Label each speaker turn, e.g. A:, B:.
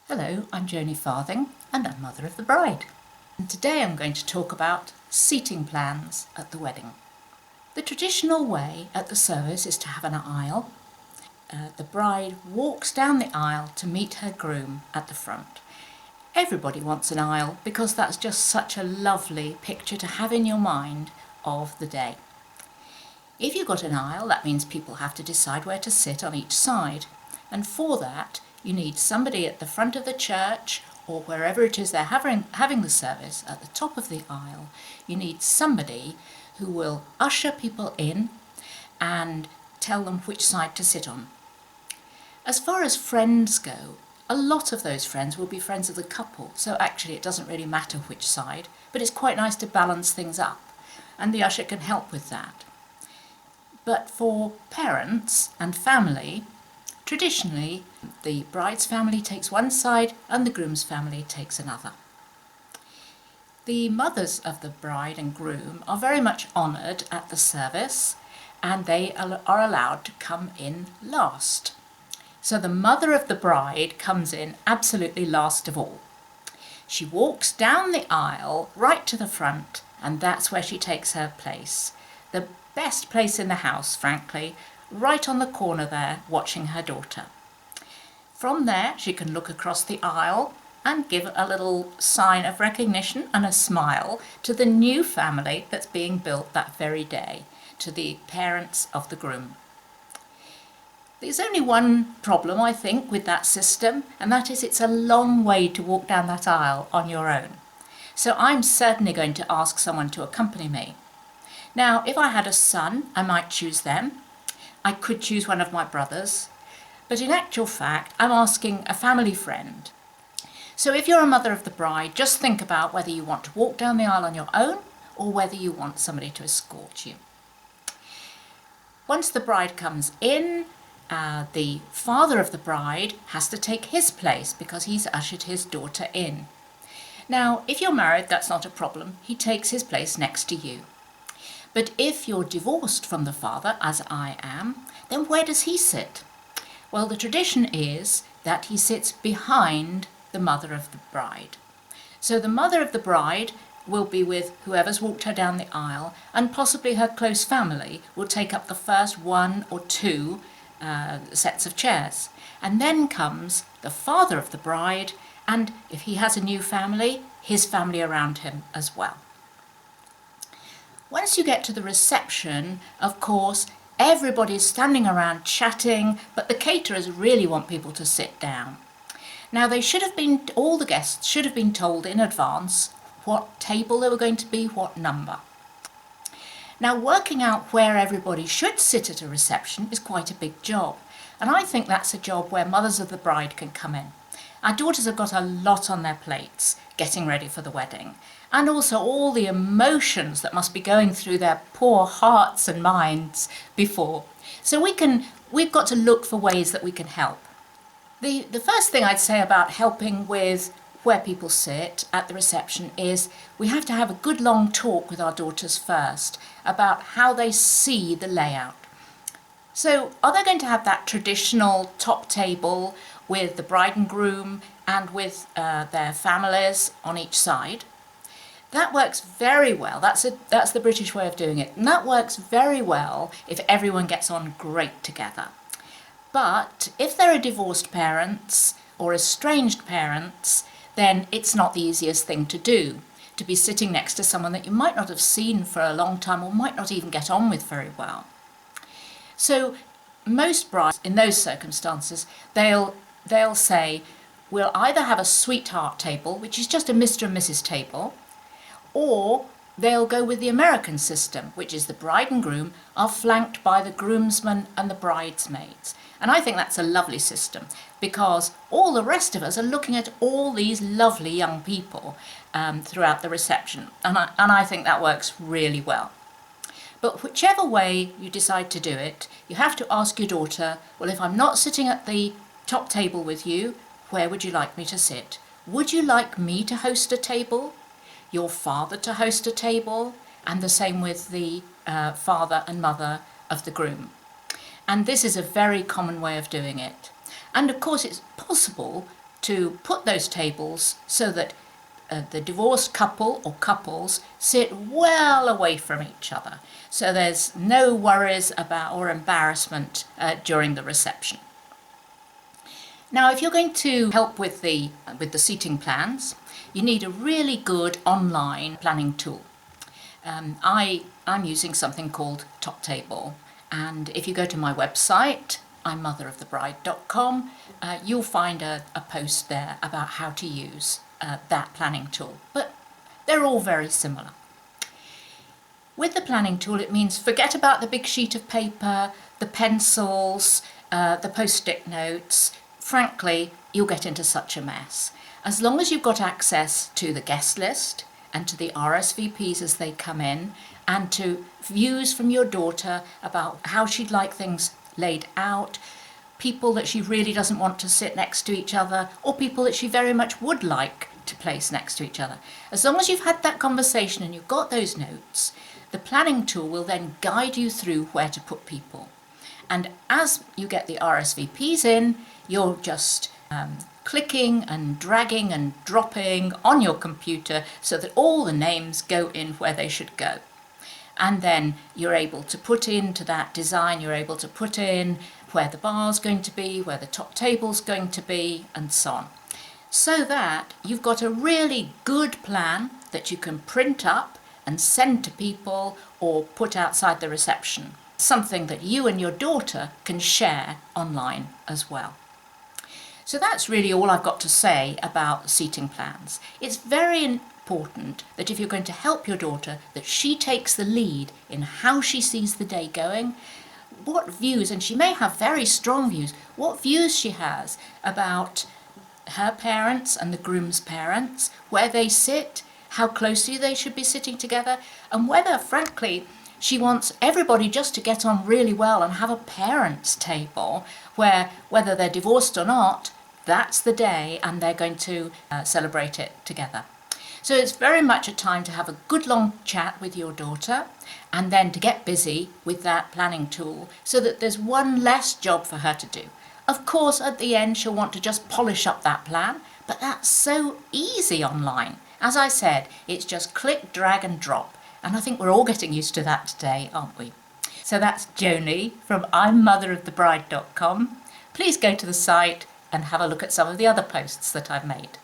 A: Hello, I'm Joni Farthing and I'm mother of the bride. And today I'm going to talk about seating plans at the wedding. The traditional way at the service is to have an aisle. The bride walks down the aisle to meet her groom at the front. Everybody wants an aisle because that's just such a lovely picture to have in your mind of the day. If you've got an aisle, that means people have to decide where to sit on each side. And for that, you need somebody at the front of the church or wherever it is they're having the service at the top of the aisle. You need somebody who will usher people in and tell them which side to sit on. As far as friends go, a lot of those friends will be friends of the couple, so actually it doesn't really matter which side, but it's quite nice to balance things up, and the usher can help with that. But for parents and family, traditionally, the bride's family takes one side and the groom's family takes another. The mothers of the bride and groom are very much honoured at the service, and they are allowed to come in last. So the mother of the bride comes in absolutely last of all. She walks down the aisle right to the front, and that's where she takes her place. The best place in the house, frankly, right on the corner there, watching her daughter. From there, she can look across the aisle and give a little sign of recognition and a smile to the new family that's being built that very day, to the parents of the groom. There's only one problem, I think, with that system, and that is it's a long way to walk down that aisle on your own. So I'm certainly going to ask someone to accompany me. Now, if I had a son, I might choose them. I could choose one of my brothers. But in actual fact, I'm asking a family friend. So if you're a mother of the bride, just think about whether you want to walk down the aisle on your own or whether you want somebody to escort you. Once the bride comes in, the father of the bride has to take his place because he's ushered his daughter in. Now, if you're married, that's not a problem. He takes his place next to you. But if you're divorced from the father, as I am, then where does he sit? Well, the tradition is that he sits behind the mother of the bride. So the mother of the bride will be with whoever's walked her down the aisle, and possibly her close family will take up the first one or two sets of chairs. And then comes the father of the bride, and if he has a new family, his family around him as well. Once you get to the reception, of course, everybody's standing around chatting, but the caterers really want people to sit down. Now, all the guests should have been told in advance what table they were going to be, what number. Now, working out where everybody should sit at a reception is quite a big job, and I think that's a job where mothers of the bride can come in. Our daughters have got a lot on their plates getting ready for the wedding, and also all the emotions that must be going through their poor hearts and minds before. So we've got to look for ways that we can help. The first thing I'd say about helping with where people sit at the reception is we have to have a good long talk with our daughters first about how they see the layout. So are they going to have that traditional top table with the bride and groom and with their families on each side? That works very well. That's the British way of doing it. And that works very well if everyone gets on great together. But if there are divorced parents or estranged parents, then it's not the easiest thing to do, to be sitting next to someone that you might not have seen for a long time or might not even get on with very well. So most brides in those circumstances, they'll say, we'll either have a sweetheart table, which is just a Mr. and Mrs. table, or they'll go with the American system, which is the bride and groom are flanked by the groomsmen and the bridesmaids. And I think that's a lovely system because all the rest of us are looking at all these lovely young people throughout the reception. And I think that works really well. But whichever way you decide to do it, you have to ask your daughter, well, if I'm not sitting at the top table with you, where would you like me to sit? Would you like me to host a table? Your father to host a table? And the same with the father and mother of the groom. And this is a very common way of doing it. And of course it's possible to put those tables so that the divorced couple or couples sit well away from each other, so there's no worries about or embarrassment during the reception. Now, if you're going to help with the seating plans, you need a really good online planning tool. I'm using something called TopTable, and if you go to my website, imotherofthebride.com, you'll find a post there about how to use that planning tool, but they're all very similar. With the planning tool, it means forget about the big sheet of paper, the pencils, the post-it notes. Frankly, you'll get into such a mess. As long as you've got access to the guest list and to the RSVPs as they come in, and to views from your daughter about how she'd like things laid out, people that she really doesn't want to sit next to each other, or people that she very much would like to place next to each other. As long as you've had that conversation and you've got those notes, the planning tool will then guide you through where to put people. And as you get the RSVPs in, you're just clicking and dragging and dropping on your computer so that all the names go in where they should go. And then you're able to put into that design, you're able to put in where the bar's going to be, where the top table's going to be, and so on. So that you've got a really good plan that you can print up and send to people or put outside the reception. Something that you and your daughter can share online as well. So that's really all I've got to say about seating plans. It's very important that if you're going to help your daughter, that she takes the lead in how she sees the day going, what views, and she may have very strong views, what views she has about her parents and the groom's parents, where they sit, how closely they should be sitting together, and whether, frankly, she wants everybody just to get on really well and have a parents' table where, whether they're divorced or not, that's the day and they're going to celebrate it together. So it's very much a time to have a good long chat with your daughter and then to get busy with that planning tool so that there's one less job for her to do. Of course, at the end, she'll want to just polish up that plan, but that's so easy online. As I said, it's just click, drag and drop. And I think we're all getting used to that today, aren't we? So that's Joni from imotherofthebride.com. Please go to the site and have a look at some of the other posts that I've made.